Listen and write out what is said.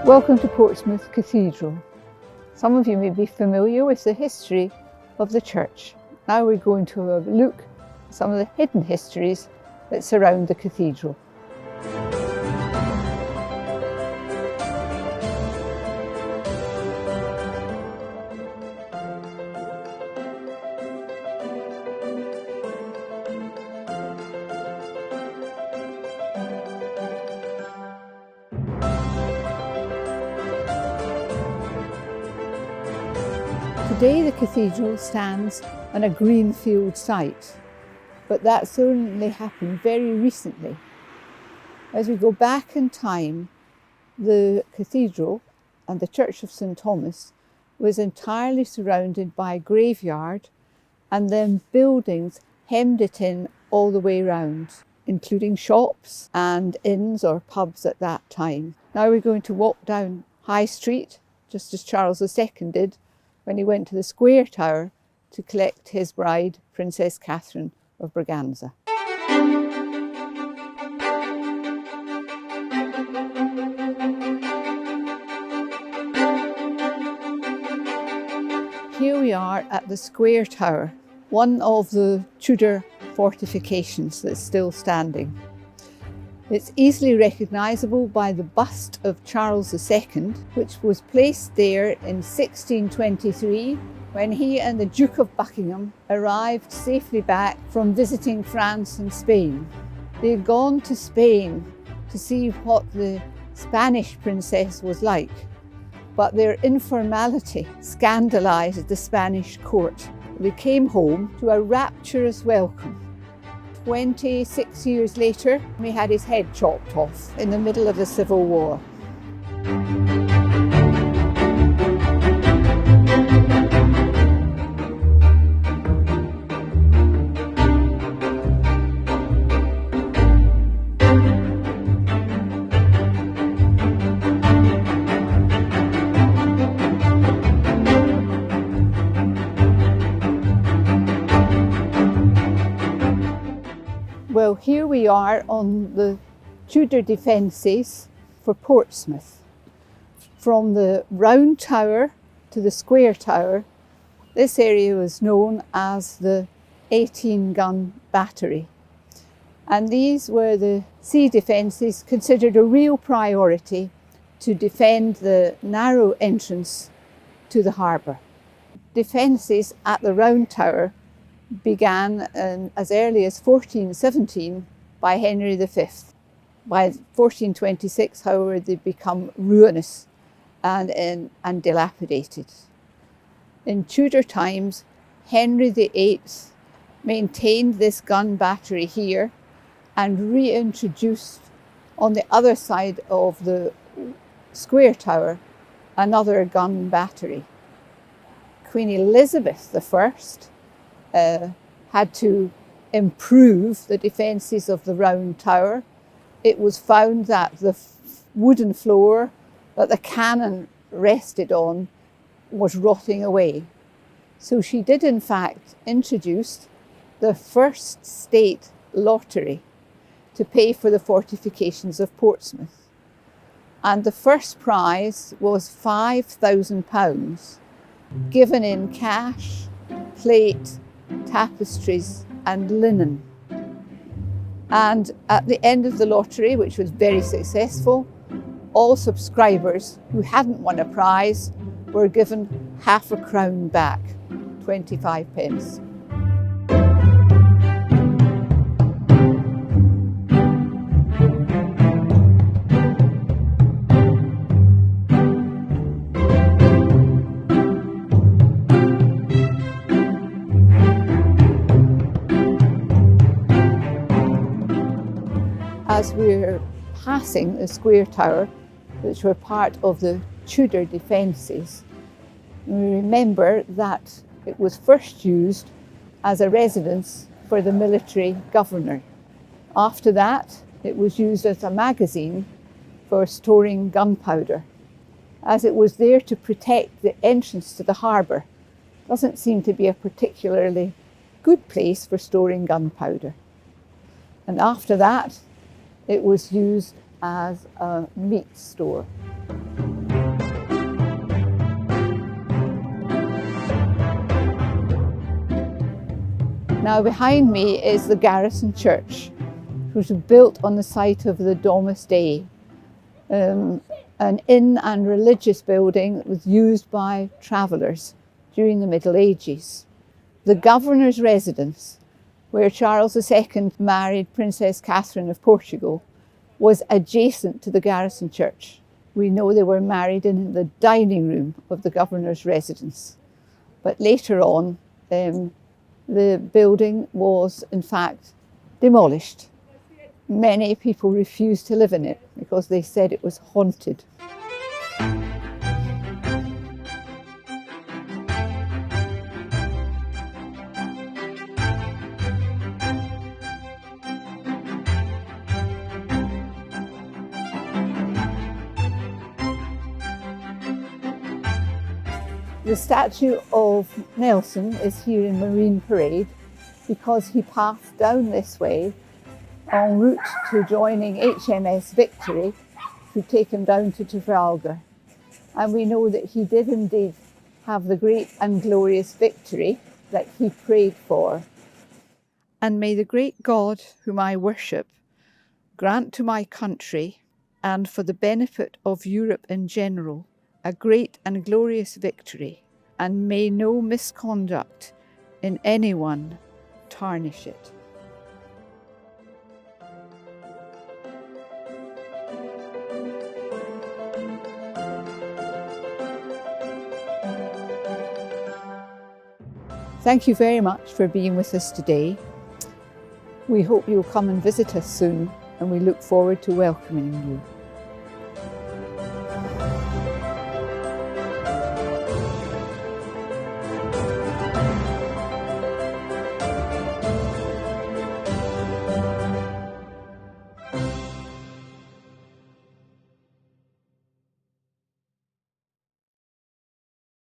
Welcome to Portsmouth Cathedral. Some of you may be familiar with the history of the church. Now we're going to have a look at some of the hidden histories that surround the cathedral. Today the cathedral stands on a greenfield site, but that's only happened very recently. As we go back in time, the cathedral and the Church of St Thomas was entirely surrounded by a graveyard, and then buildings hemmed it in all the way round, including shops and inns or pubs at that time. Now we're going to walk down High Street, just as Charles II did when he went to the Square Tower to collect his bride, Princess Catherine of Braganza. Here we are at the Square Tower, one of the Tudor fortifications that's still standing. It's easily recognisable by the bust of Charles II, which was placed there in 1623 when he and the Duke of Buckingham arrived safely back from visiting France and Spain. They had gone to Spain to see what the Spanish princess was like, but their informality scandalised the Spanish court. They came home to a rapturous welcome. 26 years later, he had his head chopped off in the middle of the Civil War. Well, here we are on the Tudor defences for Portsmouth. From the Round Tower to the Square Tower, this area was known as the 18-gun battery. And these were the sea defences considered a real priority to defend the narrow entrance to the harbour. Defences at the Round Tower began as early as 1417 by Henry V. By 1426, however, they become ruinous and dilapidated. In Tudor times, Henry VIII maintained this gun battery here and reintroduced on the other side of the Square Tower another gun battery. Queen Elizabeth I had to improve the defences of the Round Tower. It was found that the wooden floor that the cannon rested on was rotting away. So she did in fact introduce the first state lottery to pay for the fortifications of Portsmouth. And the first prize was £5,000 given in cash, plate, tapestries and linen. And at the end of the lottery, which was very successful, all subscribers who hadn't won a prize were given half a crown back, 25 pence. As we're passing the Square Tower, which were part of the Tudor defences, we remember that it was first used as a residence for the military governor. After that, it was used as a magazine for storing gunpowder, as it was there to protect the entrance to the harbour. Doesn't seem to be a particularly good place for storing gunpowder. And after that, it was used as a meat store. Now behind me is the garrison church, which was built on the site of the Domus Dei, an inn and religious building that was used by travellers during the Middle Ages. The governor's residence, where Charles II married Princess Catherine of Portugal, was adjacent to the garrison church. We know they were married in the dining room of the governor's residence. But later on, the building was in fact demolished. Many people refused to live in it because they said it was haunted. The statue of Nelson is here in Marine Parade because he passed down this way en route to joining HMS Victory to take him down to Trafalgar. And we know that he did indeed have the great and glorious victory that he prayed for. And may the great God whom I worship grant to my country and for the benefit of Europe in general a great and glorious victory, and may no misconduct in anyone tarnish it. Thank you very much for being with us today. We hope you'll come and visit us soon, and we look forward to welcoming you.